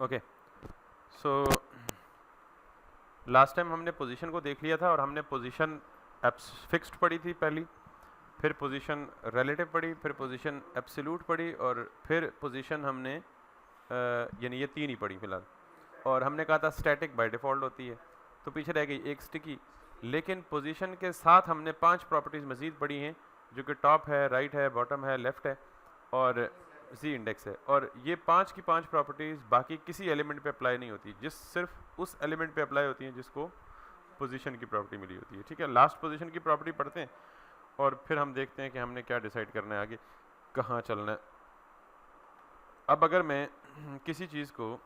Okay, so last time हमने position को देख लिया था और हमने पोजीशन फिक्स्ड पढ़ी थी पहली, फिर पोजीशन रिलेटिव पढ़ी, फिर पोजीशन एब्सोल्यूट पढ़ी और फिर पोजीशन हमने यानी ये तीन ही पढ़ी फिलहाल। और हमने कहा था स्टैटिक बाय डिफ़ॉल्ट होती है, तो पीछे रह गई एक स्टिकी। लेकिन पोजीशन के साथ हमने 5 प्रॉपर्टीज़ मज़ीद पढ़ी हैं, जो कि टॉप है, राइट है, बॉटम है, लेफ़्ट है और जी इंडेक्स है। और ये 5 की 5 प्रॉपर्टीज़ बाकी किसी एलिमेंट पे अप्लाई नहीं होती, सिर्फ उस एलिमेंट पे अप्लाई होती हैं जिसको पोजीशन की प्रॉपर्टी मिली होती है। ठीक है, लास्ट पोजीशन की प्रॉपर्टी पढ़ते हैं और फिर हम देखते हैं कि हमने क्या डिसाइड करना है आगे, कहाँ चलना है। अब अगर मैं किसी चीज़ को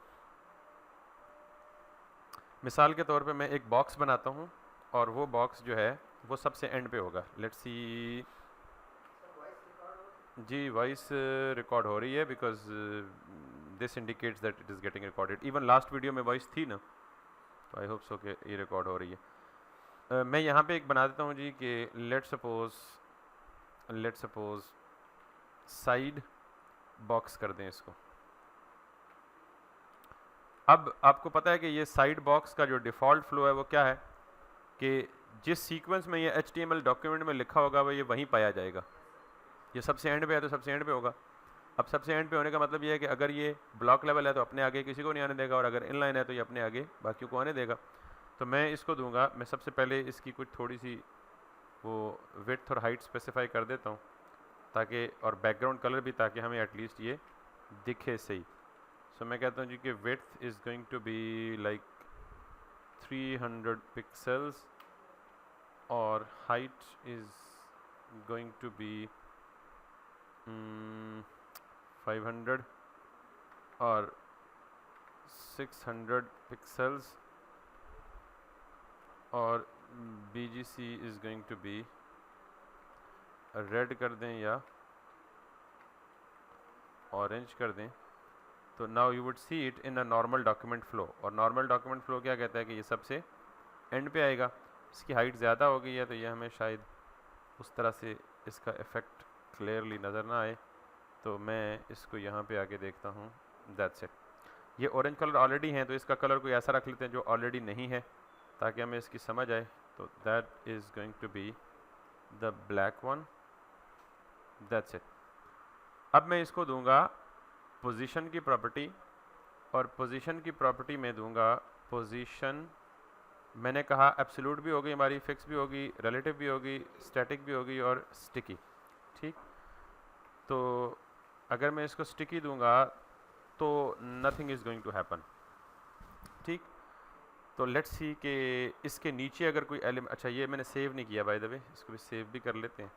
मिसाल के तौर पे मैं एक बॉक्स बनाता हूँ और वो बॉक्स जो है वो सबसे एंड पे होगा। लेट्स सी, जी वॉइस रिकॉर्ड हो रही है because this indicates that it is getting recorded. Even last video में वॉइस थी ना, तो आई होप सो कि ये रिकॉर्ड हो रही है। मैं यहाँ पे एक बना देता हूँ जी कि लेट्स सपोज साइड बॉक्स कर दें इसको। अब आपको पता है कि ये साइड बॉक्स का जो डिफ़ॉल्ट फ्लो है वो क्या है कि जिस सीक्वेंस में ये HTML डॉक्यूमेंट में लिखा होगा वो ये वहीं पाया जाएगा। ये सबसे एंड पे है तो सबसे एंड पे होगा। अब सबसे एंड पे होने का मतलब ये है कि अगर ये ब्लॉक लेवल है तो अपने आगे किसी को नहीं आने देगा, और अगर इनलाइन है तो ये अपने आगे बाकियों को आने देगा। तो मैं इसको दूंगा, मैं सबसे पहले इसकी कुछ थोड़ी सी वो विड्थ और हाइट स्पेसिफाई कर देता हूँ ताकि, और बैकग्राउंड कलर भी, ताकि हमें एटलीस्ट ये दिखे सही। सो मैं कहता हूँ जी कि width is going to be like 300 pixels और height is going to be 500 और 600 पिक्सल्स, और BGC is going to be red कर दें या ऑरेंज कर दें। तो now you would see it in a normal document flow. और नॉर्मल डॉक्यूमेंट फ्लो क्या कहता है कि ये सबसे एंड पे आएगा। इसकी हाइट ज़्यादा हो गई है तो ये हमें शायद उस तरह से इसका इफ़ेक्ट क्लियरली नज़र ना आए, तो मैं इसको यहाँ पे आके देखता हूँ। That's it. ये ऑरेंज कलर ऑलरेडी हैं तो इसका कलर कोई ऐसा रख लेते हैं जो ऑलरेडी नहीं है ताकि हमें इसकी समझ आए। तो that is going to be the black one. That's it. अब मैं इसको दूंगा पोजीशन की प्रॉपर्टी, और पोजीशन की प्रॉपर्टी में दूंगा पोजीशन। मैंने कहा एब्सोल्यूट भी होगी हमारी, फिक्स भी होगी, रिलेटिव भी होगी, स्टैटिक भी होगी और स्टिकी। ठीक, तो अगर मैं इसको स्टिकी दूंगा तो nothing is going to happen. ठीक, तो लेट्स सी कि इसके नीचे अगर कोई एलिमेंट, अच्छा ये मैंने सेव नहीं किया बाय द वे, इसको भी सेव भी कर लेते हैं।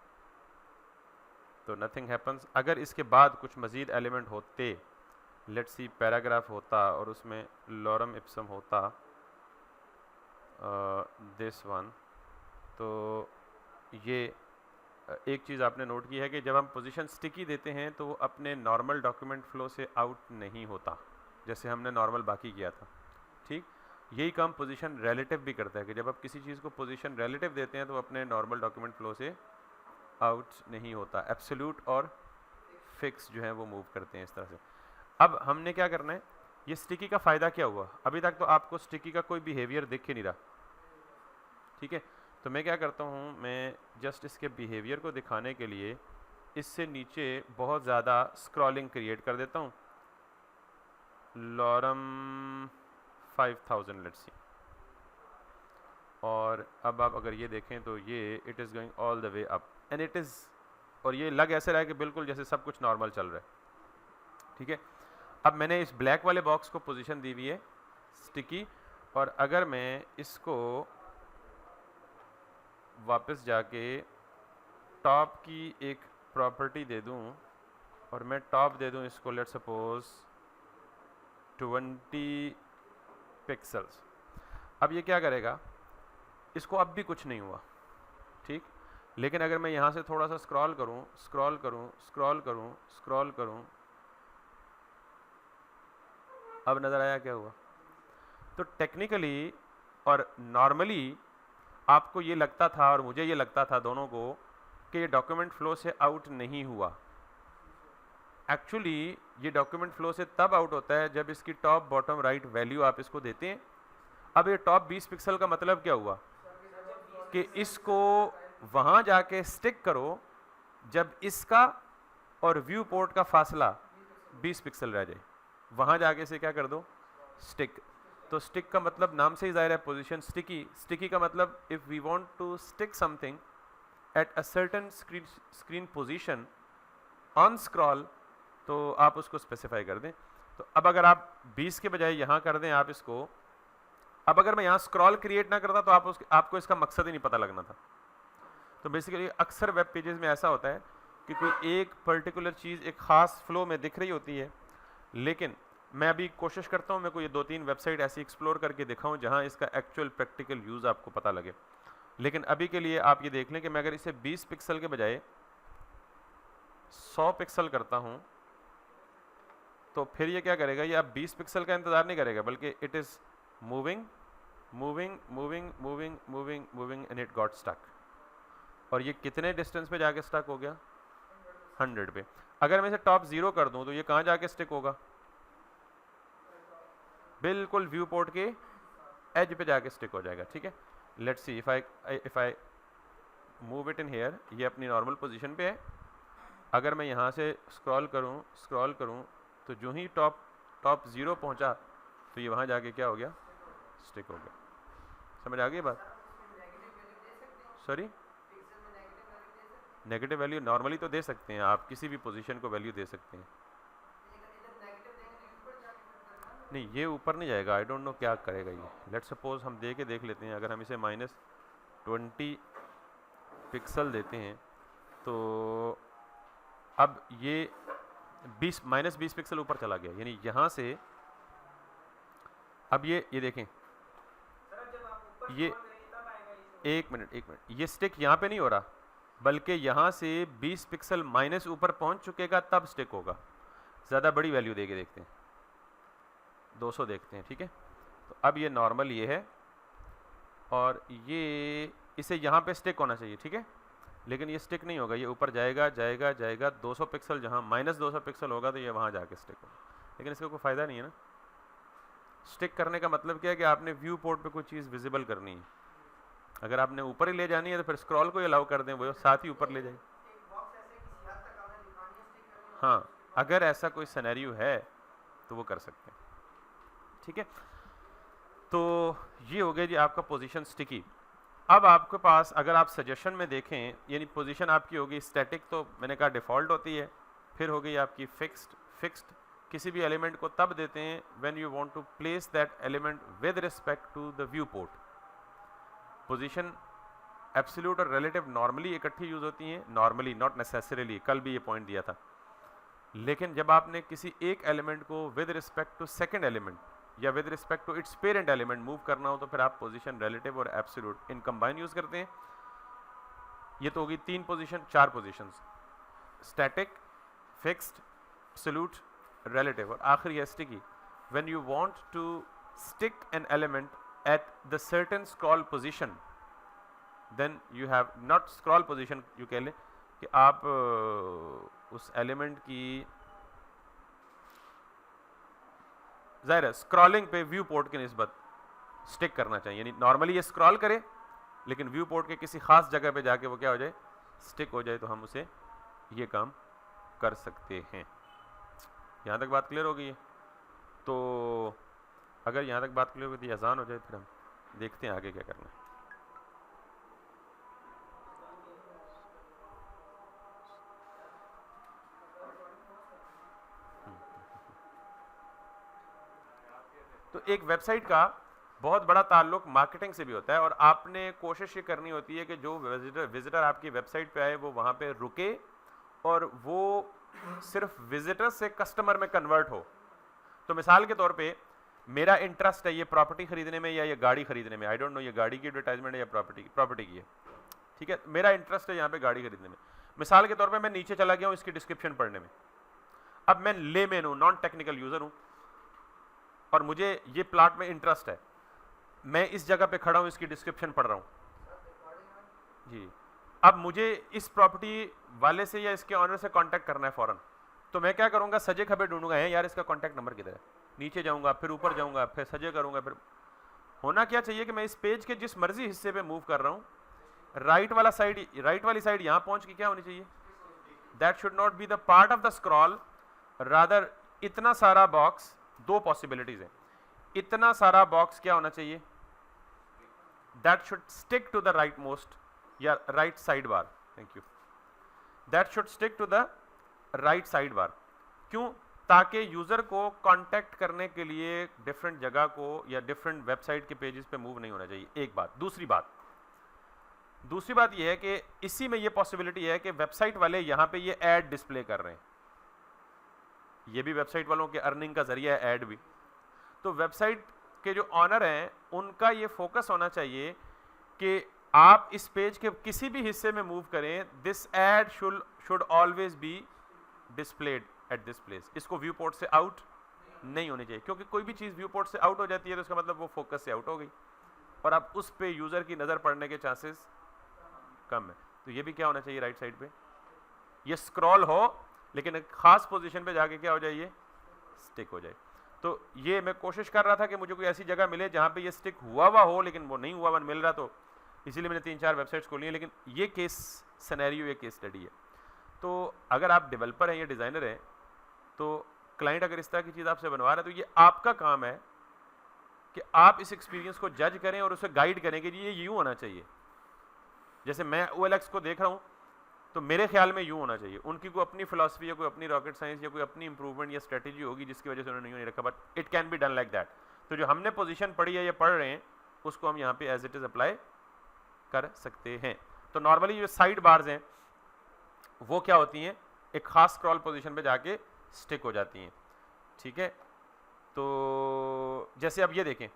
तो नथिंग हैपन्स। अगर इसके बाद कुछ मज़ीद एलिमेंट होते, लेट्स सी पैराग्राफ होता और उसमें लॉरम इप्सम होता दिस वन, तो ये एक चीज़ आपने नोट की है कि जब हम पोजीशन स्टिकी देते हैं तो वो अपने नॉर्मल डॉक्यूमेंट फ्लो से आउट नहीं होता जैसे हमने नॉर्मल बाकी किया था। ठीक, यही काम पोजीशन रिलेटिव भी करता है कि जब आप किसी चीज़ को पोजीशन रिलेटिव देते हैं तो अपने नॉर्मल डॉक्यूमेंट फ्लो से आउट नहीं होता। एब्सोल्यूट और फिक्स जो है वो मूव करते हैं इस तरह से। अब हमने क्या करना है, ये स्टिकी का फ़ायदा क्या हुआ? अभी तक तो आपको स्टिकी का कोई बिहेवियर दिख ही नहीं रहा। ठीक है, तो मैं क्या करता हूँ, मैं जस्ट इसके बिहेवियर को दिखाने के लिए इससे नीचे बहुत ज़्यादा स्क्रॉलिंग क्रिएट कर देता हूँ। लॉरम 5000 लेट्स सी, और अब आप अगर ये देखें तो ये it is going all the way up and it is, और ये लग ऐसे रहा है कि बिल्कुल जैसे सब कुछ नॉर्मल चल रहा है। ठीक है, अब मैंने इस ब्लैक वाले बॉक्स को पोजीशन दी हुई है स्टिकी, और अगर मैं इसको वापस जाके टॉप की एक प्रॉपर्टी दे दूं, और मैं टॉप दे दूं इसको लेट्स सपोज 20 पिक्सल्स। अब ये क्या करेगा, इसको अब भी कुछ नहीं हुआ। ठीक, लेकिन अगर मैं यहाँ से थोड़ा सा स्क्रॉल करूँ, स्क्रॉल करूँ, स्क्रॉल करूँ, स्क्रॉल करूँ, अब नज़र आया क्या हुआ? तो टेक्निकली और नॉर्मली आपको ये लगता था और मुझे ये लगता था दोनों को कि ये डॉक्यूमेंट फ्लो से आउट नहीं हुआ। एक्चुअली ये डॉक्यूमेंट फ्लो से तब आउट होता है जब इसकी टॉप बॉटम राइट वैल्यू आप इसको देते हैं। अब ये टॉप 20 पिक्सल का मतलब क्या हुआ कि इसको वहाँ जाके स्टिक करो जब इसका और व्यू पोर्ट का फासला 20 पिक्सल रह जाए, वहाँ जाके इसे क्या कर दो, स्टिक। तो स्टिक का मतलब नाम से ही जाहिर है पोजीशन स्टिकी। स्टिकी का मतलब if we want to stick something at a certain screen position on scroll, तो आप उसको स्पेसिफाई कर दें। तो अब अगर आप 20 के बजाय यहाँ कर दें आप इसको, अब अगर मैं यहाँ स्क्रॉल क्रिएट ना करता तो आपको इसका मकसद ही नहीं पता लगना था। तो बेसिकली अक्सर वेब पेजेस में ऐसा होता है कि कोई एक पर्टिकुलर चीज़ एक ख़ास फ्लो में दिख रही होती है, लेकिन मैं अभी कोशिश करता हूँ मैं कोई 2-3 वेबसाइट ऐसी एक्सप्लोर करके दिखाऊँ जहाँ इसका एक्चुअल प्रैक्टिकल यूज़ आपको पता लगे। लेकिन अभी के लिए आप ये देख लें कि मैं अगर इसे 20 पिक्सल के बजाय 100 पिक्सल करता हूँ तो फिर ये क्या करेगा, ये अब 20 पिक्सल का इंतज़ार नहीं करेगा, बल्कि it is moving moving moving moving moving moving and it got stuck. और ये कितने डिस्टेंस पे जाके स्टक हो गया, 100 पे। अगर मैं इसे टॉप 0 कर दूं तो ये कहाँ जाके स्टिक होगा, बिल्कुल व्यू पोर्ट के एज पे जाके स्टिक हो जाएगा। ठीक है, let's see if I move it in here, ये अपनी नॉर्मल पोजीशन पे है। अगर मैं यहाँ से स्क्रॉल करूँ तो जो ही टॉप 0 पहुँचा तो ये वहाँ जाके क्या हो गया, स्टिक हो गया। समझ आ गई बात? सॉरी, नेगेटिव वैल्यू नॉर्मली तो दे सकते हैं आप, किसी भी पोजीशन को वैल्यू दे सकते हैं। नहीं, ये ऊपर नहीं जाएगा, आई डोंट नो क्या करेगा ये। लेट्स सपोज हम दे के देख लेते हैं, अगर हम इसे -20 पिक्सल देते हैं तो अब ये -20 पिक्सल ऊपर चला गया, यानी यहाँ से अब ये देखें, ये एक मिनट ये स्टिक यहाँ पे नहीं हो रहा, बल्कि यहाँ से 20 पिक्सल माइनस ऊपर पहुँच चुकेगा तब स्टिक होगा। ज़्यादा बड़ी वैल्यू दे के देखते हैं, 200 देखते हैं। ठीक है, तो अब ये नॉर्मल ये है और ये इसे यहाँ पे स्टिक होना चाहिए। ठीक है, लेकिन ये स्टिक नहीं होगा, ये ऊपर जाएगा जाएगा जाएगा 200 पिक्सल, जहाँ -200 पिक्सल होगा तो ये वहाँ जाके स्टिक होगा। लेकिन इसका कोई फ़ायदा नहीं है ना। स्टिक करने का मतलब क्या है कि आपने व्यू पोर्ट पे कोई चीज़ विजिबल करनी है। अगर आपने ऊपर ही ले जानी है तो फिर स्क्रॉल को ही अलाउ कर दें, वो साथ ही ऊपर ले जाए। हाँ, अगर ऐसा कोई सिनेरियो है तो वो कर सकते हैं। ठीक है, तो ये हो गया जी आपका पोजीशन स्टिकी। अब आपके पास अगर आप सजेशन में देखें, यानी पोजीशन आपकी होगी स्टैटिक, तो मैंने कहा डिफ़ॉल्ट होती है। फिर हो गई आपकी फिक्स्ड किसी भी एलिमेंट को तब देते हैं when you want to place that element with respect to the viewport. Position absolute और रिलेटिव नॉर्मली इकट्ठी यूज़ होती हैं, नॉर्मली नॉट नेसेसरीली, कल भी ये पॉइंट दिया था। लेकिन जब आपने किसी एक एलिमेंट को with respect to second element या with respect to its parent element move करना हो तो फिर आप पोजीशन रिलेटिव और एब्सोल्यूट इन कंबाइन यूज़ करते हैं। ये तो होगी 4 positions, static, fixed, absolute, relative, और आखिर है sticky. When you want to stick an element at the certain scroll position, then you have not scroll position, you कह लें कि आप उस एलिमेंट की ज़ाहिर है स्क्रॉलिंग पे व्यू पोर्ट की निस्बत स्टिक करना चाहिए, यानी नॉर्मली ये स्क्रॉल करे लेकिन व्यू पोर्ट के किसी खास जगह पे जाके वो क्या हो जाए, स्टिक हो जाए, तो हम उसे ये काम कर सकते हैं। यहाँ तक बात क्लियर हो गई है? तो अगर यहाँ तक बात क्लियर हो गई, अजान हो जाए, फिर हम देखते हैं आगे क्या करना है। तो एक वेबसाइट का बहुत बड़ा ताल्लुक मार्केटिंग से भी होता है, और आपने कोशिश ये करनी होती है कि जो विजिटर आपकी वेबसाइट पे आए वो वहाँ पे रुके और वो सिर्फ विजिटर से कस्टमर में कन्वर्ट हो। तो मिसाल के तौर पे मेरा इंटरेस्ट है ये प्रॉपर्टी खरीदने में या ये गाड़ी खरीदने में, आई डोंट नो ये गाड़ी की एडवर्टाइजमेंट है या प्रॉपर्टी की है। ठीक है, मेरा इंटरेस्ट है यहाँ पे गाड़ी खरीदने में। मिसाल के तौर पे मैं नीचे चला गया हूँ इसकी डिस्क्रिप्शन पढ़ने में। अब मैं लेमैन हूँ, नॉन टेक्निकल यूजर हूँ, और मुझे ये प्लाट में इंटरेस्ट है, मैं इस जगह पे खड़ा हूँ, इसकी डिस्क्रिप्शन पढ़ रहा हूँ जी। अब मुझे इस प्रॉपर्टी वाले से या इसके ऑनर से कांटेक्ट करना है फ़ौरन, तो मैं क्या करूंगा, सजे खबे ढूंढूंगा, है यार इसका कॉन्टैक्ट नंबर किधर है, नीचे जाऊंगा, फिर ऊपर जाऊंगा, फिर सजे करूंगा, फिर होना क्या चाहिए कि मैं इस पेज के जिस मर्जी हिस्से पे मूव कर रहा हूँ, राइट वाली साइड यहां पहुंच के क्या होनी चाहिए, that should not be the part of the scroll, rather इतना सारा बॉक्स, दो पॉसिबिलिटीज है, इतना सारा बॉक्स क्या होना चाहिए, that should stick to the right most या right side bar, thank you, that should stick to the right side bar. क्यों, ताकि यूजर को कांटेक्ट करने के लिए डिफरेंट जगह को या डिफरेंट वेबसाइट के पेजेस पे मूव नहीं होना चाहिए, एक बात। दूसरी बात यह है कि इसी में यह पॉसिबिलिटी है कि वेबसाइट वाले यहां पे ये ऐड डिस्प्ले कर रहे हैं, ये भी वेबसाइट वालों के अर्निंग का जरिया है ऐड भी, तो वेबसाइट के जो ऑनर हैं उनका ये फोकस होना चाहिए कि आप इस पेज के किसी भी हिस्से में मूव करें, this add should always be displayed at this place, इसको व्यू पोर्ट से आउट नहीं होनी चाहिए, क्योंकि कोई भी चीज़ व्यू पोर्ट से आउट हो जाती है तो उसका मतलब वो फोकस से आउट हो गई और अब उस पे यूज़र की नज़र पड़ने के चांसेस कम है। तो ये भी क्या होना चाहिए, राइट साइड पे ये स्क्रॉल हो लेकिन एक खास पोजीशन पे जाके क्या हो जाए, ये स्टिक हो जाए। तो ये मैं कोशिश कर रहा था कि मुझे कोई ऐसी जगह मिले जहाँ पे ये स्टिक हुआ हो, लेकिन वो नहीं हुआ मिल रहा, तो इसीलिए मैंने 3-4 वेबसाइट्स खोली हैं, लेकिन ये केस सिनेरियो, ये केस स्टडी है। तो अगर आप डेवलपर हैं या डिज़ाइनर हैं, तो क्लाइंट अगर इस तरह की चीज़ आपसे बनवा रहा है तो ये आपका काम है कि आप इस एक्सपीरियंस को जज करें और उसे गाइड करें कि ये यूँ होना चाहिए। जैसे मैं OLX को देख रहा हूँ तो मेरे ख्याल में यूँ होना चाहिए, उनकी कोई अपनी फिलॉसफी या कोई अपनी रॉकेट साइंस या कोई अपनी इंप्रूवमेंट या स्ट्रेटेजी होगी जिसकी वजह से उन्होंने नहीं रखा, but it can be done like that. तो जो हमने पोजीशन पढ़ी है या पढ़ रहे हैं उसको हम यहाँ पे एज इट इज़ अप्लाई कर सकते हैं। तो नॉर्मली जो साइड बार्स हैं वो क्या होती हैं, एक खास स्क्रॉल पोजीशन पे जाके स्टिक हो जाती हैं, ठीक है। तो जैसे अब ये देखें,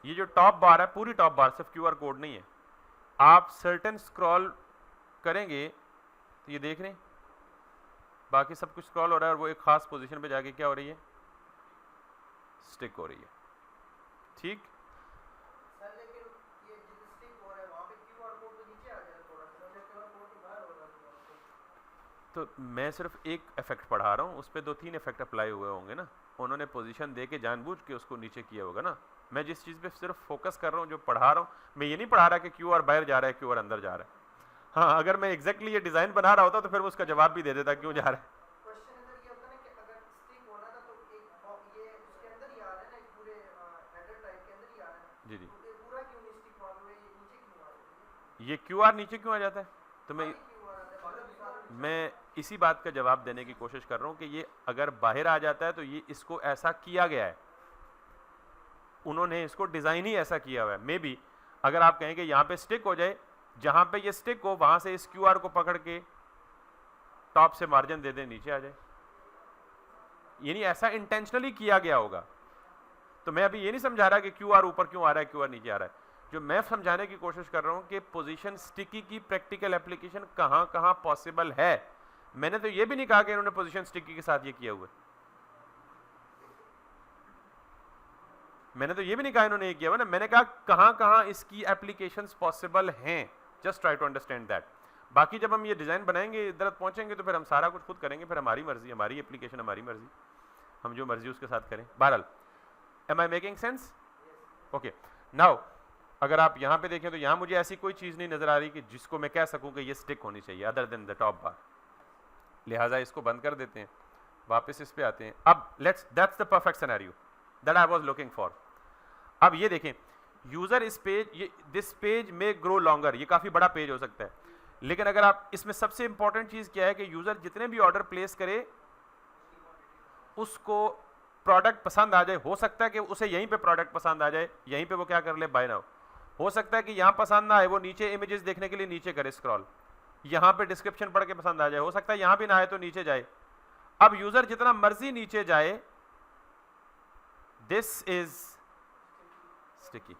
ये जो टॉप बार है, पूरी टॉप बार, सिर्फ QR कोड नहीं है, आप सर्टेन स्क्रॉल करेंगे तो ये देख रहे हैं बाकी सब कुछ स्क्रॉल हो रहा है और वो एक खास पोजीशन पे जाके क्या हो रही है, स्टिक हो रही है, ठीक। तो मैं सिर्फ एक इफेक्ट पढ़ा रहा हूँ, उस पर 2-3 इफेक्ट अप्लाई हुए होंगे ना, उन्होंने पोजीशन दे के जानबूझ के उसको नीचे किया होगा ना। मैं जिस चीज़ पे सिर्फ फोकस कर रहा हूँ, जो पढ़ा रहा हूँ, मैं ये नहीं पढ़ा रहा कि QR बाहर जा रहा है, QR अंदर जा रहा है। हाँ, अगर मैं एग्जैक्टली ये डिज़ाइन बना रहा होता तो फिर मैं उसका जवाब भी दे देता क्यों जा रहा है। जी जी, ये QR नीचे क्यों आ जाता है, तो मैं इसी बात का जवाब देने की कोशिश कर रहा हूँ कि ये अगर बाहर आ जाता है तो ये इसको ऐसा किया गया है, उन्होंने इसको डिज़ाइन ही ऐसा किया हुआ है। मे बी अगर आप कहें कि यहाँ पे स्टिक हो जाए, जहाँ पे ये स्टिक हो वहाँ से इस QR को पकड़ के टॉप से मार्जिन दे दें, नीचे आ जाए, यानी ऐसा इंटेंशनली किया गया होगा। तो मैं अभी ये नहीं समझा रहा कि QR ऊपर क्यों आ रहा है, QR नीचे आ रहा है, जो मैं समझाने की कोशिश कर रहा हूँ कि पोजीशन स्टिकी की प्रैक्टिकल एप्लीकेशन कहाँ कहाँ पॉसिबल है। मैंने तो ये भी नहीं कहा कि इन्होंने पोजीशन स्टिकी के साथ ये किया हुआ है, मैंने तो ये भी नहीं कहा इन्होंने ये किया हुआ ना, मैंने कहा कहाँ कहाँ इसकी एप्लीकेशंस पॉसिबल हैं, just try to understand that. बाकी जब हम ये डिज़ाइन बनाएंगे, इधर पहुँचेंगे तो फिर हम सारा कुछ खुद करेंगे, फिर हमारी मर्जी, हमारी एप्लीकेशन, हमारी मर्जी, हम जो मर्जी उसके साथ करें। बहरहाल, am I making sense? Okay, now अगर आप यहाँ पे देखें तो यहाँ मुझे ऐसी कोई चीज़ नहीं नज़र आ रही कि जिसको मैं कह सकूँ कि ये स्टिक होनी चाहिए अदर देन द टॉप बार, लिहाजा इसको बंद कर देते हैं, वापस इस पे आते हैं। अब that's the perfect scenario that I was looking for. अब ये देखें, यूज़र इस पेज, दिस पेज में ग्रो लॉन्गर, ये काफ़ी बड़ा पेज हो सकता है, लेकिन अगर आप इसमें सबसे इंपॉर्टेंट चीज़ क्या है कि यूज़र जितने भी ऑर्डर प्लेस करे उसको प्रोडक्ट पसंद आ जाए। हो सकता है कि उसे यहीं पे प्रोडक्ट पसंद आ जाए, यहीं पे वो क्या कर ले, बाय नाउ। हो सकता है कि यहाँ पसंद ना आए, वो नीचे इमेजेस देखने के लिए नीचे करे स्क्रॉल, यहाँ पे डिस्क्रिप्शन पढ़ के पसंद आ जाए, हो सकता है यहाँ भी ना आए तो नीचे जाए। अब यूज़र जितना मर्जी नीचे जाए, दिस इज स्टिकी।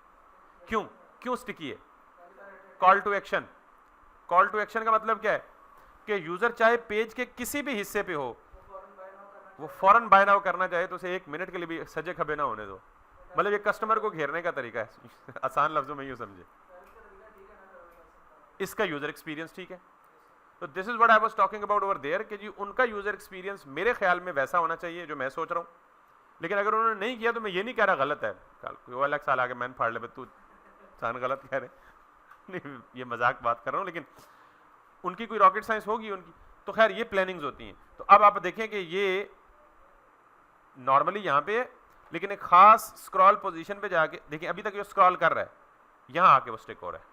क्यों स्टिकी है? Call to action. Call to action का मतलब क्या है कि यूज़र चाहे पेज के किसी भी हिस्से पे हो, वो फौरन बाय नाउ करना चाहे तो उसे 1 मिनट के लिए भी सजे खबे ना होने दो। मतलब ये कस्टमर को घेरने का तरीका है आसान लफ्जों में यूँ समझे। इसका यूज़र एक्सपीरियंस ठीक है, तो this is what I was talking about over there कि जी उनका यूजर एक्सपीरियंस मेरे ख्याल में वैसा होना चाहिए जो मैं सोच रहा हूँ, लेकिन अगर उन्होंने नहीं किया तो मैं ये नहीं कह रहा गलत है, कल कोई अलग साल आगे मैंने फाड़ ले तू सान गलत कह रहे नहीं, ये मजाक बात कर रहा हूँ, लेकिन उनकी कोई रॉकेट साइंस होगी उनकी, तो खैर ये प्लानिंग्स होती हैं। तो अब आप देखें कि ये नॉर्मली यहाँ पे है, लेकिन एक खास स्क्रॉल पोजीशन पे जाके देखिए, अभी तक ये स्क्रॉल कर रहा है, यहाँ आके वो स्टिक हो रहा है,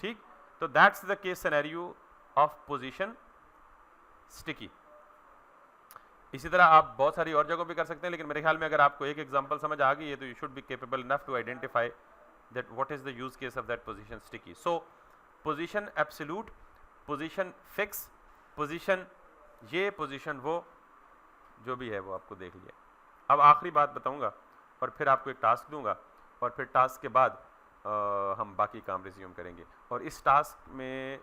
ठीक। तो that's the case scenario of position sticky. इसी तरह आप बहुत सारी और जगहों पे कर सकते हैं, लेकिन मेरे ख्याल में अगर आपको एक एग्जांपल समझ आ गई है तो you should be capable enough to identify that what is the use case of that position sticky. So position absolute, position fix, position ये, पोजीशन वो, जो भी है वो आपको देख लिया। अब आखिरी बात बताऊंगा और फिर आपको एक टास्क दूंगा, और फिर टास्क के बाद हम बाकी काम रिज्यूम करेंगे। और इस टास्क में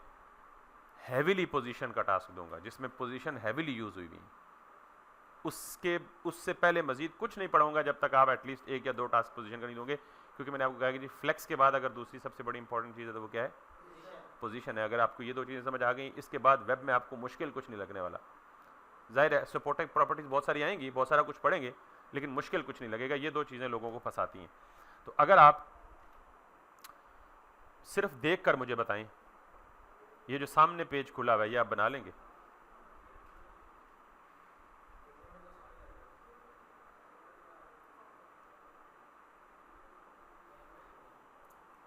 हैवीली पोजीशन का टास्क दूंगा, जिसमें पोजीशन हैवीली यूज हुई है। उससे पहले मजीद कुछ नहीं पढ़ाऊंगा जब तक आप एटलीस्ट एक या दो टास्क पोजीशन का नहीं दोगे, क्योंकि मैंने आपको कहा कि जी फ्लेक्स के बाद अगर दूसरी सबसे बड़ी इंपॉर्टेंट चीज़ है तो वो क्या है, पोजीशन है। अगर आपको ये दो चीज़ें समझ आ गई, इसके बाद वेब में आपको मुश्किल कुछ नहीं लगने वाला। जाहिर है सपोर्टिंग प्रॉपर्टीज बहुत सारी आएंगी, बहुत सारा कुछ पढ़ेंगे, लेकिन मुश्किल कुछ नहीं लगेगा। ये दो चीज़ें लोगों को फंसाती हैं। तो अगर आप सिर्फ देख कर मुझे बताएं, ये जो सामने पेज खुला हुआ है ये आप बना लेंगे?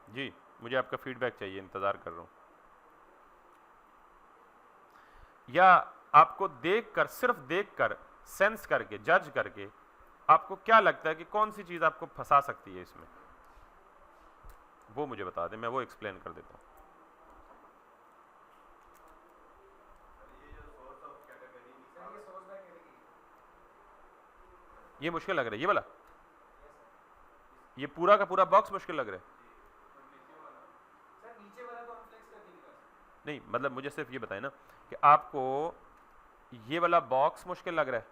जी, मुझे आपका फीडबैक चाहिए, इंतज़ार कर रहा हूँ। या आपको देखकर, सिर्फ देखकर, सेंस करके, जज करके आपको क्या लगता है कि कौन सी चीज़ आपको फंसा सकती है इसमें, वो मुझे बता दें, मैं वो एक्सप्लेन कर देता हूँ। ये मुश्किल लग रहा है, ये वाला, ये पूरा का पूरा बॉक्स मुश्किल लग रहा है? नहीं, मतलब मुझे सिर्फ ये बताएं ना कि आपको ये वाला बॉक्स मुश्किल लग रहा है?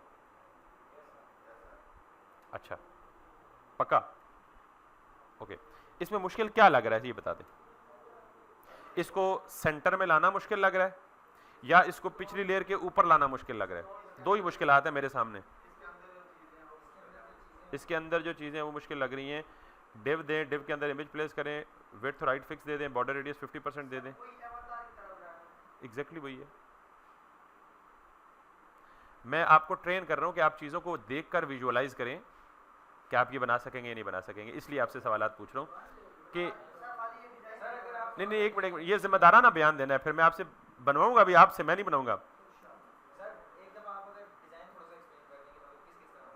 अच्छा, पक्का? ओके, इसमें मुश्किल क्या लग रहा है ये बता दें। इसको सेंटर में लाना मुश्किल लग रहा है, या इसको पिछली लेयर के ऊपर लाना मुश्किल लग रहा है? दो ही मुश्किलात है मेरे सामने। इसके अंदर जो चीज़ें वो मुश्किल लग रही हैं। डिव दें, डिव के अंदर इमेज प्लेस करें, विड्थ राइट फिक्स दे दें, बॉर्डर रेडियस 50% दे दें। एग्जैक्टली वही है। मैं आपको ट्रेन कर रहा हूं कि आप चीज़ों को देखकर विजुअलाइज करें कि आप ये बना सकेंगे या नहीं बना सकेंगे, इसलिए आपसे सवालात पूछ रहा हूं कि नहीं, एक मिनट, ये जिम्मेदाराना बयान देना है, फिर मैं आपसे बनवाऊंगा, अभी आपसे मैं नहीं बनाऊंगा।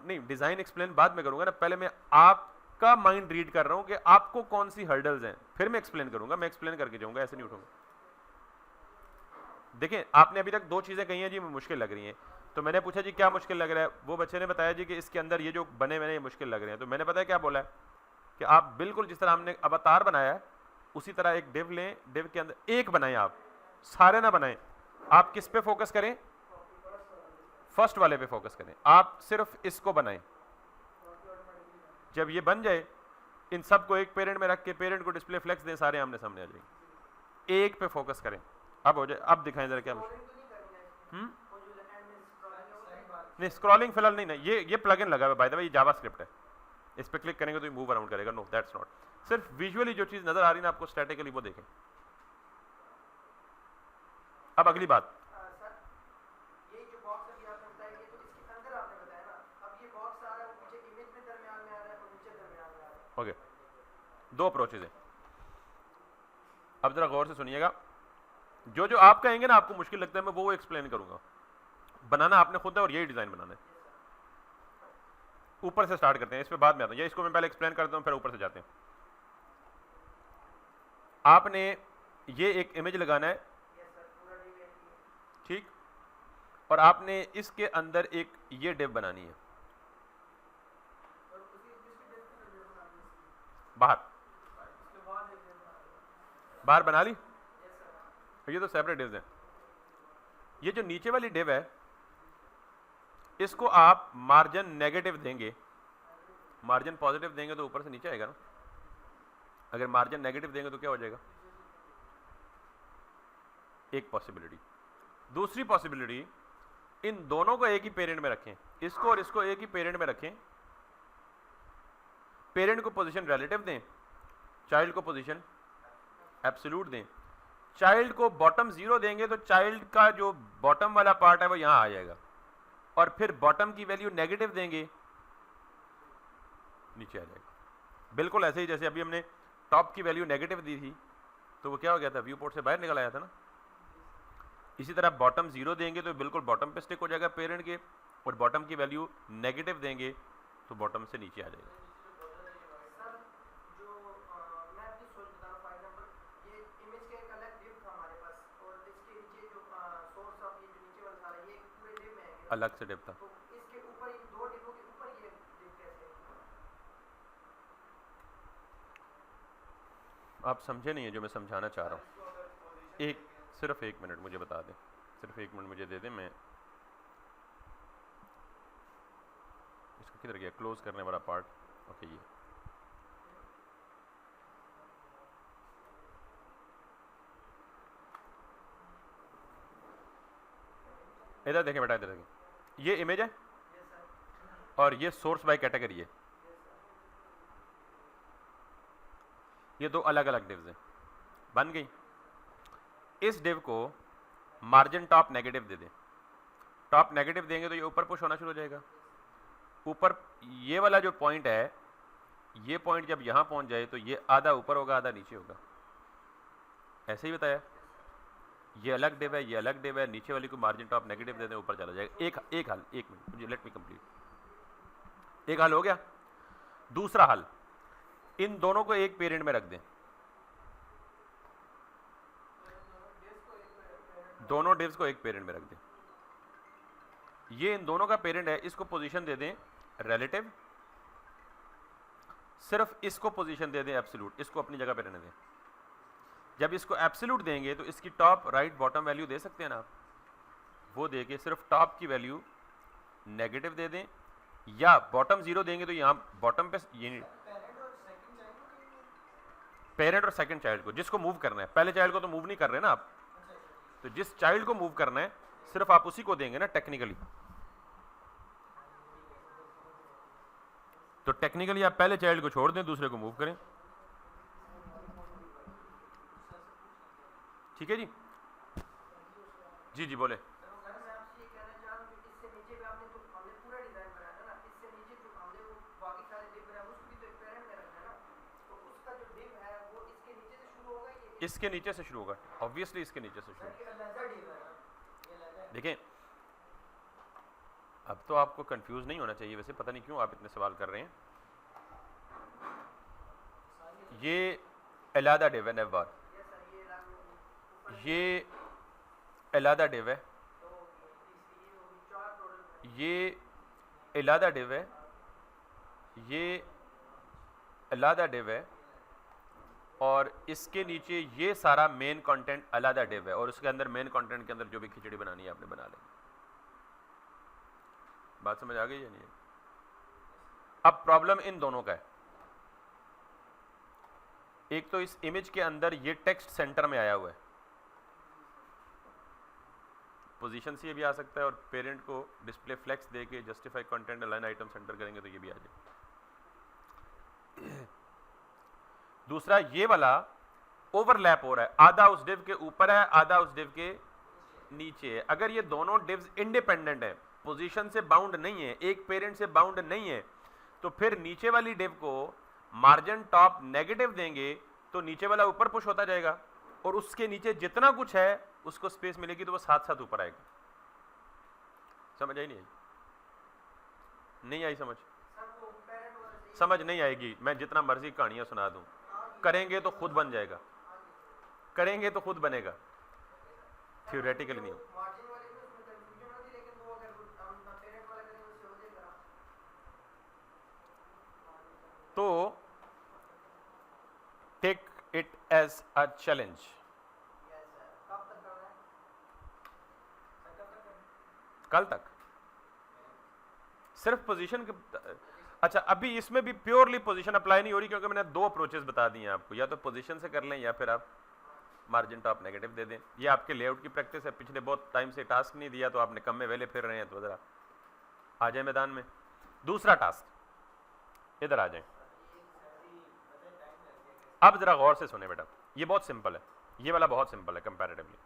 नहीं, डिज़ाइन एक्सप्लेन बाद में करूंगा ना, पहले मैं आपका माइंड रीड कर रहा हूं कि आपको कौन सी हर्डल्स हैं, फिर मैं एक्सप्लेन करूंगा। मैं एक्सप्लेन करके जाऊंगा, ऐसे नहीं उठूंगा। देखें, आपने अभी तक दो चीज़ें कही हैं जी मुश्किल लग रही हैं, तो मैंने पूछा जी क्या मुश्किल लग रहा है, वो बच्चे ने बताया जी कि इसके अंदर ये जो बने मैंने ये मुश्किल लग रहे हैं। तो मैंने पता है क्या बोला है कि आप बिल्कुल जिस तरह हमने अवतार बनाया है उसी तरह एक डिव लें, डिव के अंदर एक बनाएं, आप सारे ना बनाएं। आप किस पे फोकस करें? फर्स्ट वाले पे फोकस करें, आप सिर्फ इसको बनाएं। जब ये बन जाए, इन सबको एक पेरेंट में रख के पेरेंट को डिस्प्ले फ्लेक्स दें, सारे आमने सामने आ जाएंगे। एक पे फोकस करें, अब हो जाए। अब दिखाएं जरा क्या मुश्किल। नहीं, स्क्रॉलिंग फिलहाल नहीं, नहीं, ये प्लगइन लगा हुआ है बाय द वे, ये जावास्क्रिप्ट है, इस पे क्लिक करेंगे तो ये मूव अराउंड करेगा। No, that's not. सिर्फ विजुअली जो चीज नजर आ रही है ना आपको स्टैटिकली, वो देखें। अब अगली बात, ओके, दो अप्रोचेज हैं। अब जरा गौर से सुनिएगा, जो जो आप कहेंगे ना आपको मुश्किल लगता है, मैं वो एक्सप्लेन करूंगा। बनाना आपने खुद है और यही डिजाइन बनाना है। ऊपर से स्टार्ट करते हैं, इस पे बाद में आता हूं, या इसको मैं पहले एक्सप्लेन करता हूं फिर ऊपर से जाते हैं। आपने ये एक इमेज लगाना है, ठीक, और आपने इसके अंदर एक ये डिव बनानी है बाहर बाहर बना ली। ये तो सेपरेट डिव्स हैं। ये जो नीचे वाली डिव है इसको आप मार्जिन नेगेटिव देंगे, मार्जिन पॉजिटिव देंगे तो ऊपर से नीचे आएगा ना, अगर मार्जिन नेगेटिव देंगे तो क्या हो जाएगा? एक पॉसिबिलिटी। दूसरी पॉसिबिलिटी, इन दोनों को एक ही पेरेंट में रखें, इसको और इसको एक ही पेरेंट में रखें, पेरेंट को पोजीशन रिलेटिव दें, चाइल्ड को पोजीशन एब्सोल्यूट दें। चाइल्ड को बॉटम 0 देंगे तो चाइल्ड का जो बॉटम वाला पार्ट है वो यहां आ जाएगा, और फिर बॉटम की वैल्यू नेगेटिव देंगे, नीचे आ जाएगा। बिल्कुल ऐसे ही जैसे अभी हमने टॉप की वैल्यू नेगेटिव दी थी तो वो क्या हो गया था, व्यू पोर्ट से बाहर निकल आया था ना। इसी तरह बॉटम 0 देंगे तो बिल्कुल बॉटम पे स्टिक हो जाएगा पेरेंट के, और बॉटम की वैल्यू नेगेटिव देंगे तो बॉटम से नीचे आ जाएगा। अलग से डिव था, तो इसके ऊपर इन दो डिवों के ऊपर ये डिव कैसे? आप समझे नहीं है जो मैं समझाना चाह रहा हूँ। सिर्फ एक मिनट मुझे बता दें, सिर्फ एक मिनट मुझे दे दें, मैं इसको किधर गया क्लोज करने वाला पार्ट। ओके, ये इधर देखें बेटा, इधर देखें, ये इमेज है और ये सोर्स बाय कैटेगरी है, ये दो अलग अलग डिव्स हैं, बन गई। इस डिव को मार्जिन टॉप नेगेटिव दे दें, टॉप नेगेटिव देंगे तो ये ऊपर पुश होना शुरू हो जाएगा। ऊपर ये वाला जो पॉइंट है, ये पॉइंट जब यहां पहुंच जाए तो ये आधा ऊपर होगा आधा नीचे होगा, ऐसे ही बताया। ये अलग डिव है, ये अलग डिव है, नीचे वाली को मार्जिन टॉप नेगेटिव दे दें, ऊपर चला जाएगा। एक हल, एक मिनट मुझे, लेट मी कंप्लीट। एक हल हो गया। दूसरा हल, इन दोनों को एक पेरेंट में रख दें, दोनों डिव्स को एक पेरेंट में रख दें। ये इन दोनों का पेरेंट है, इसको पोजीशन दे दें रिलेटिव, सिर्फ इसको पोजीशन दे दें एब्सोल्यूट, इसको अपनी जगह पे रहने दें। जब इसको एब्सोल्यूट देंगे तो इसकी टॉप राइट बॉटम वैल्यू दे सकते हैं ना आप, वो दे के सिर्फ टॉप की वैल्यू नेगेटिव दे दें, या बॉटम 0 देंगे तो यहां बॉटम पे ये पेरेंट और सेकंड चाइल्ड को, जिसको मूव करना है, पहले चाइल्ड को तो मूव नहीं कर रहे ना आप, तो जिस चाइल्ड को मूव करना है सिर्फ आप उसी को देंगे ना टेक्निकली। तो टेक्निकली आप पहले चाइल्ड को छोड़ दें, दूसरे को मूव करें। ठीक है जी, जी जी बोले। इसके नीचे से शुरू होगा, ऑब्वियसली इसके नीचे से शुरू। देखें, अब तो आपको कंफ्यूज नहीं होना चाहिए, वैसे पता नहीं क्यों आप इतने सवाल कर रहे हैं। ये अलहदा डिव है नेवर, ये अलहदा डिव है, ये अलहदा डिव है, ये अलहदा डिव है, और इसके नीचे ये सारा मेन कंटेंट अलहदा डिव है, और उसके अंदर मेन कंटेंट के अंदर जो भी खिचड़ी बनानी है आपने बना लेंगे। बात समझ आ गई या नहीं? अब प्रॉब्लम इन दोनों का है, एक तो इस इमेज के अंदर ये टेक्स्ट सेंटर में आया हुआ है, पोजीशन से ये भी आ सकता है, और पेरेंट को डिस्प्ले फ्लेक्स दे के justify content align item centre करेंगे तो ये भी आ जाए। दूसरा, ये वाला ओवरलैप हो रहा है, आधा उस डिव के ऊपर है, आधा उस डिव के नीचे है। अगर ये दोनों डिव्स इंडिपेंडेंट है, पोजीशन से बाउंड नहीं है, एक पेरेंट से बाउंड नहीं है, तो फिर नीचे वाली डिव को मार्जिन टॉप नेगेटिव देंगे तो नीचे वाला ऊपर पुश होता जाएगा, और उसके नीचे जितना कुछ है उसको स्पेस मिलेगी तो वो साथ साथ ऊपर आएगा। समझ आई नहीं आई? नहीं आई समझ? समझ नहीं आएगी, मैं जितना मर्जी कहानियां सुना दूं, करेंगे तो खुद बन जाएगा, करेंगे तो खुद बनेगा, थ्योरेटिकली नहीं। तो take it as a challenge. कल तक सिर्फ पोजीशन के, अच्छा अभी इसमें भी प्योरली पोजीशन अप्लाई नहीं हो रही, क्योंकि मैंने दो अप्रोचेस बता दी हैं आपको, या तो पोजीशन से कर लें या फिर आप मार्जिन टॉप नेगेटिव दे दें। ये आपके लेआउट की प्रैक्टिस है, पिछले बहुत टाइम से टास्क नहीं दिया तो आपने कम में वेले फिर रहे हैं, तो ज़रा आ जाए मैदान में। दूसरा टास्क, इधर आ जाए। अब ज़रा गौर से सुने बेटा, ये बहुत सिंपल है, ये वाला बहुत सिंपल है कंपैरेटिवली।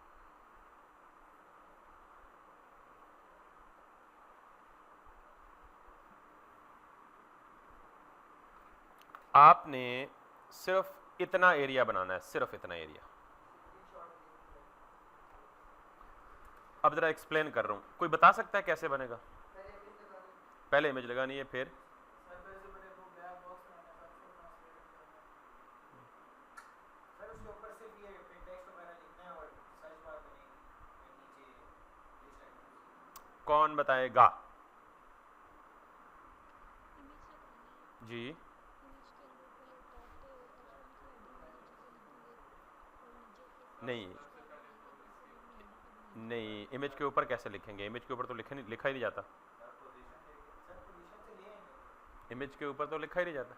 आपने सिर्फ इतना एरिया बनाना है, सिर्फ इतना एरिया। अब जरा एक्सप्लेन कर रहा हूं, कोई बता सकता है कैसे बनेगा? पहले इमेज लगानी है, फिर कौन बताएगा जी? नहीं नहीं, इमेज के ऊपर कैसे लिखेंगे? इमेज के ऊपर तो लिखा ही नहीं जाता। इमेज के ऊपर तो लिखा ही नहीं जाता।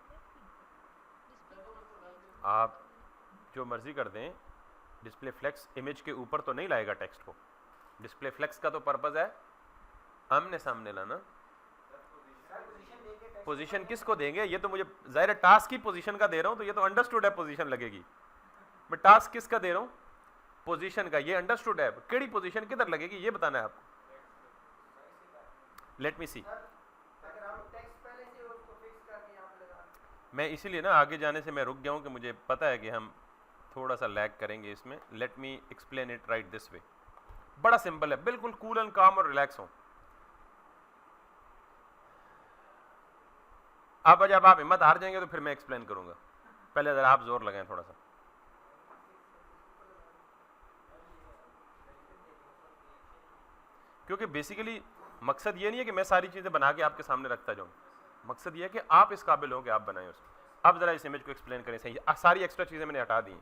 आप जो मर्जी कर दें, डिस्प्ले फ्लेक्स इमेज के ऊपर तो नहीं लाएगा टेक्स्ट को। डिस्प्ले फ्लेक्स का तो पर्पस है आमने सामने लाना। पोजीशन किसको देंगे? ये तो मुझे जाहिर है टास्क की पोजीशन का दे रहा हूं, तो ये तो अंडरस्टूड है पोजीशन लगेगी। मैं टास्क किसका दे रहा हूं? पोजीशन का। ये अंडरस्टूड है, केड़ी पोजीशन किधर लगेगी ये बताना है आपको। लेट मी सी। मैं इसीलिए ना आगे जाने से मैं रुक गया हूं कि मुझे पता है कि हम थोड़ा सा लैग करेंगे इसमें। Let me explain it right this way. बड़ा सिंपल है, बिल्कुल कूल एंड काम और रिलैक्स हो। अब जब आप हिम्मत हार जाएंगे तो फिर मैं एक्सप्लेन करूंगा, पहले जरा आप जोर लगाएं थोड़ा सा। क्योंकि बेसिकली मकसद ये नहीं है कि मैं सारी चीजें बना के आपके सामने रखता जाऊं, मकसद ये है कि आप इस काबिल हो कि आप बनाएं उसको। अब जरा इस इमेज को एक्सप्लेन करें सही। सारी एक्स्ट्रा चीजें मैंने हटा दी।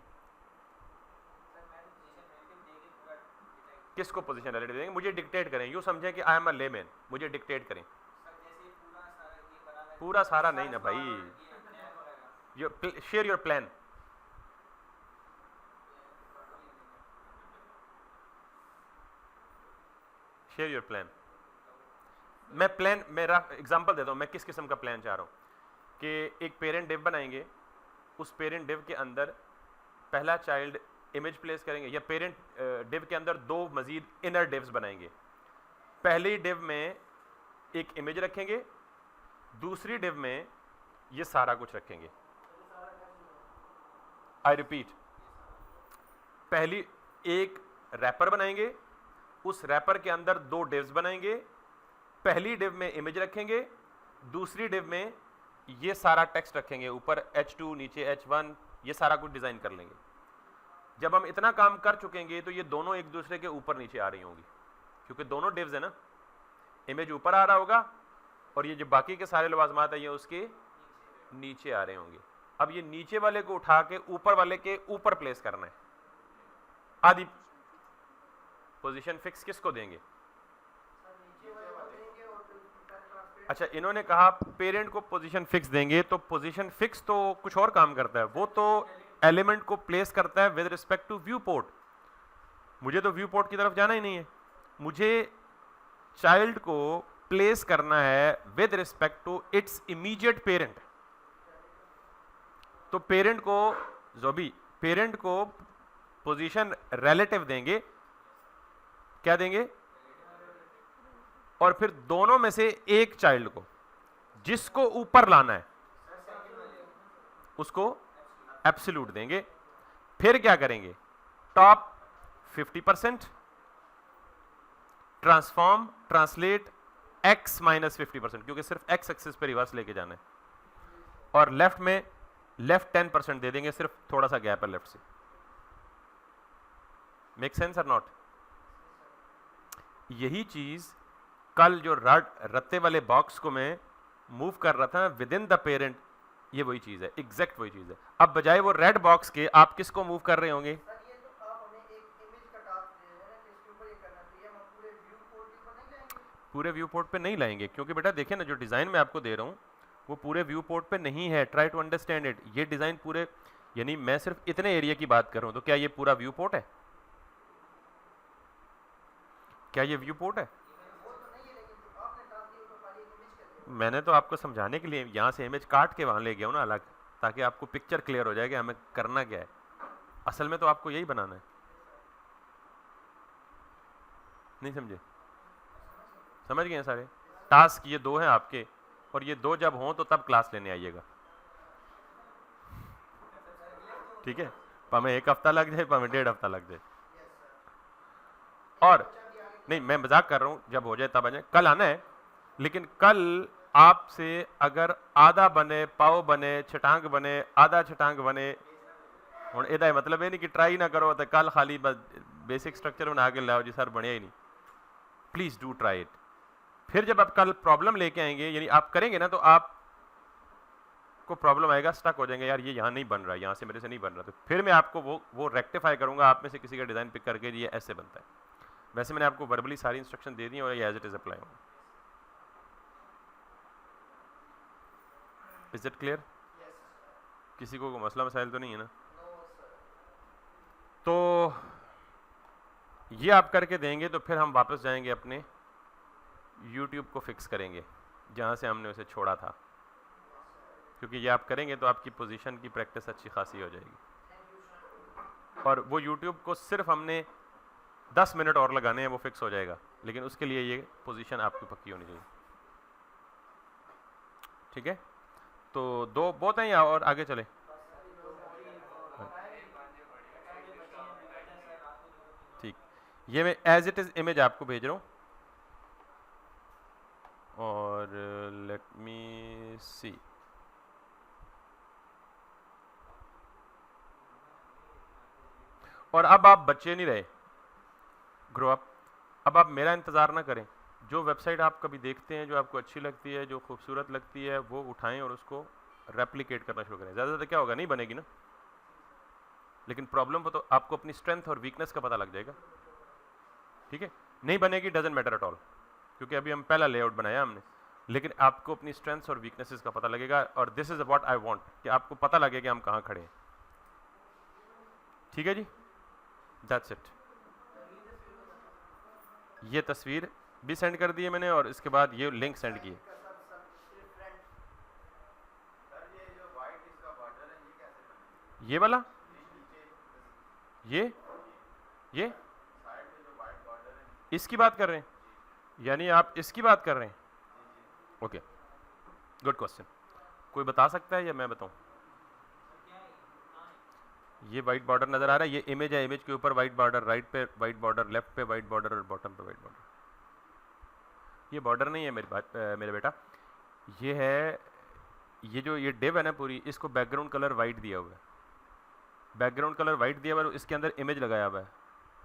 किसको पोजीशन रिलेटिव देंगे? मुझे डिक्टेट करें, यूं समझें कि आई एम अ लेमैन, मुझे डिक्टेट करें। पूरा सारा नहीं ना भाई, share your plan. Share your plan. मैं प्लान, मेरा एग्जांपल देता हूं मैं किस किस्म का प्लान चाह रहा हूं कि एक पेरेंट डिव बनाएंगे, उस पेरेंट डिव के अंदर पहला चाइल्ड इमेज प्लेस करेंगे, या पेरेंट डिव के अंदर दो मजीद इनर डिव्स बनाएंगे। पहली डिव में एक इमेज रखेंगे, दूसरी डिव में ये सारा कुछ रखेंगे। आई रिपीट, पहली एक रैपर बनाएंगे, उस रैपर के अंदर दो डिव्स बनाएंगे। पहली डिव में इमेज रखेंगे, दूसरी डिव में ये सारा टेक्स्ट रखेंगे, ऊपर H2 नीचे H1, ये सारा कुछ डिजाइन कर लेंगे। जब हम इतना काम कर चुकेंगे तो ये दोनों एक दूसरे के ऊपर नीचे आ रही होंगी, क्योंकि दोनों डिव्स है ना। इमेज ऊपर आ रहा होगा और ये जो बाकी के सारे लवाजमात है ये उसके नीचे आ रहे होंगे। अब ये नीचे वाले को उठा के ऊपर वाले के ऊपर प्लेस करना है। आदि पोजीशन फिक्स किसको देंगे? अच्छा, इन्होंने कहा पेरेंट को पोजीशन फिक्स देंगे, तो पोजीशन फिक्स तो कुछ और काम करता है, वो तो एलिमेंट को प्लेस करता है with respect to viewport. मुझे तो व्यू पोर्ट की तरफ जाना ही नहीं है, मुझे चाइल्ड को प्लेस करना है with respect to its immediate parent. तो पेरेंट को जो भी पेरेंट को पोजीशन रिलेटिव देंगे, क्या देंगे? और फिर दोनों में से एक चाइल्ड को जिसको ऊपर लाना है उसको एब्सोल्यूट देंगे। फिर क्या करेंगे? Top 50% transform translate x minus 50%, क्योंकि सिर्फ x एक्सिस पे रिवर्स लेके जाना है। और लेफ्ट में लेफ्ट 10% दे देंगे, सिर्फ थोड़ा सा गैप है लेफ्ट से। मेक सेंस और नॉट? यही चीज कल जो रत्ते वाले बॉक्स को मैं मूव कर रहा था विद इन द पेरेंट, ये वही चीज है, एग्जैक्ट वही चीज है। अब बजाय वो रेड बॉक्स के आप किसको मूव कर रहे होंगे? पूरे व्यू पोर्ट पे नहीं लाएंगे, क्योंकि बेटा देखिए ना, जो डिजाइन मैं आपको दे रहा हूं वो पूरे व्यू पोर्ट पे नहीं है। Try to understand it. ये डिजाइन पूरे यानी मैं सिर्फ इतने एरिया की बात कर रहा हूं, तो क्या ये पूरा व्यू पोर्ट है? क्या ये व्यू पोर्ट है? मैंने तो आपको समझाने के लिए यहाँ से इमेज काट के वहां ले गया हूं ना अलग, ताकि आपको पिक्चर क्लियर हो जाए कि हमें करना क्या है। असल में तो आपको यही बनाना है। नहीं समझे? समझ गए सारे टास्क? ये 2 हैं आपके, और ये 2 जब हों तो तब क्लास लेने आइएगा, ठीक है? हमें 1 हफ्ता लग जाए, हमें 1.5 हफ्ता लग जाए। और नहीं, मैं मजाक कर रहा हूं, जब हो जाए तब आ जाए। कल आना है, लेकिन कल आपसे अगर आधा बने, पाव बने, छटांग बने, आधा छटांग बने, हुण एदा मतलब ये नहीं कि ट्राई ना करो तो कल खाली बस बेसिक स्ट्रक्चर बना के लाओ जी सर बढ़िया ही नहीं। Please do try it. फिर जब आप कल प्रॉब्लम लेके आएंगे, यानी आप करेंगे ना, तो आप को प्रॉब्लम आएगा, स्टक हो जाएंगे, यार ये यहाँ नहीं बन रहा, यहाँ से मेरे से नहीं बन रहा, तो फिर मैं आपको वो रेक्टिफाई करूंगा, आप में से किसी का डिजाइन पिक करके ये ऐसे बनता है। वैसे मैंने आपको वर्बली सारी इंस्ट्रक्शन दे दी है और ये एज इट इज अप्लाई होगा। Is it clear? किसी को मसला मसाइल तो नहीं है ना? तो ये आप करके देंगे तो फिर हम वापस जाएंगे अपने YouTube को फिक्स करेंगे जहाँ से हमने उसे छोड़ा था, क्योंकि ये आप करेंगे तो आपकी पोजीशन की प्रैक्टिस अच्छी खासी हो जाएगी। और वो YouTube को सिर्फ हमने 10 मिनट और लगाने हैं, वो फिक्स हो जाएगा, लेकिन उसके लिए ये पोजीशन आपकी पक्की होनी चाहिए, ठीक है? तो 2 बहुत हैं या और आगे चले? ठीक, ये मैं एज इट इज इमेज आपको भेज रहा हूँ, और लेट मी सी। और अब आप बच्चे नहीं रहे, ग्रो अप। अब आप मेरा इंतज़ार ना करें, जो वेबसाइट आप कभी देखते हैं, जो आपको अच्छी लगती है, जो खूबसूरत लगती है, वो उठाएं और उसको रेप्लिकेट करना शुरू करें। ज़्यादा क्या होगा, नहीं बनेगी ना, लेकिन प्रॉब्लम को तो आपको अपनी स्ट्रेंथ और वीकनेस का पता लग जाएगा, ठीक है? नहीं बनेगी, डजंट मैटर एट ऑल, क्योंकि अभी हम पहला लेआउट बनाया हमने, लेकिन आपको अपनी स्ट्रेंथ्स और वीकनेसेस का पता लगेगा, और this is what I want, कि आपको पता लगे कि हम कहाँ खड़े हैं, ठीक है जी? That's it. ये तस्वीर भी सेंड कर दी है मैंने, और इसके बाद ये लिंक सेंड किए। ये वाला, ये इसकी बात कर रहे हैं, यानी आप इसकी बात कर रहे हैं? Okay, good question. कोई बता सकता है या मैं बताऊं? ये वाइट बॉर्डर नजर आ रहा है, ये इमेज है, इमेज के ऊपर वाइट बॉर्डर, राइट पे वाइट बॉर्डर, लेफ्ट पे वाइट बॉर्डर, और बॉटम पे वाइट बॉर्डर। ये बॉर्डर नहीं है मेरे बेटा, ये है, ये जो ये डिव है ना पूरी, इसको बैकग्राउंड कलर वाइट दिया हुआ है, बैकग्राउंड कलर वाइट दिया हुआ है, इसके अंदर इमेज लगाया हुआ है,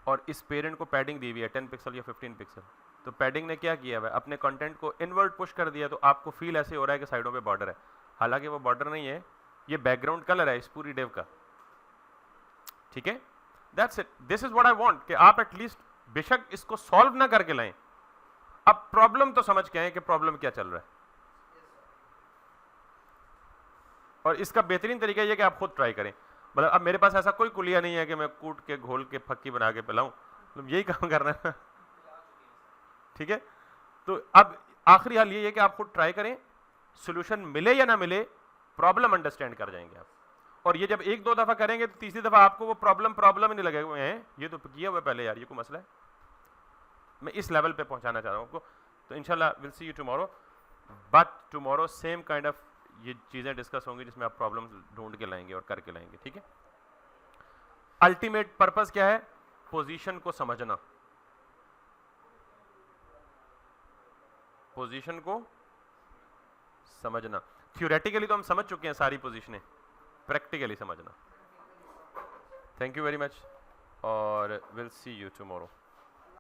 और इस पेरेंट को पैडिंग दी हुई है 10 पिक्सल या 15 पिक्सल। तो पैडिंग ने क्या किया हुआ है, अपने कंटेंट को इनवर्ट पुश कर दिया, तो आपको फील ऐसे हो रहा है कि साइडों पे बॉर्डर है, हालांकि वो बॉर्डर नहीं है, ये बैकग्राउंड कलर है इस पूरी डिव का, ठीक है? That's it, this is what I want, कि आप एटलीस्ट बेशक इसको सॉल्व ना करके लाएं, अब प्रॉब्लम तो समझ के आए कि प्रॉब्लम क्या चल रहा है। और इसका बेहतरीन तरीका यह कि आप खुद ट्राई करें। मतलब अब मेरे पास ऐसा कोई कुलिया नहीं है कि मैं कूट के घोल के फक्की बना के पिलाऊं, मतलब यही काम करना है, ठीक है? तो अब आखिरी हाल ये है कि आप खुद ट्राई करें, सोल्यूशन मिले या ना मिले, प्रॉब्लम अंडरस्टैंड कर जाएंगे आप। और ये जब 1-2 दफा करेंगे तो तीसरी दफा आपको वो प्रॉब्लम ही नहीं लगेगा, हैं ये तो किया हुआ पहले, यार ये कोई मसला है। मैं इस लेवल पे पहुंचाना चाह रहा हूं आपको। तो इंशाल्लाह will see you tomorrow, but tomorrow same kind of ये चीजें डिस्कस होंगी जिसमें आप प्रॉब्लम ढूंढ के लाएंगे और करके लाएंगे, ठीक है? अल्टीमेट पर्पस क्या है? पोजीशन को समझना, पोजीशन को समझना। थ्योरेटिकली तो हम समझ चुके हैं सारी पोजीशनें, प्रैक्टिकली समझना। थैंक यू वेरी मच, और विल सी यू टुमारो।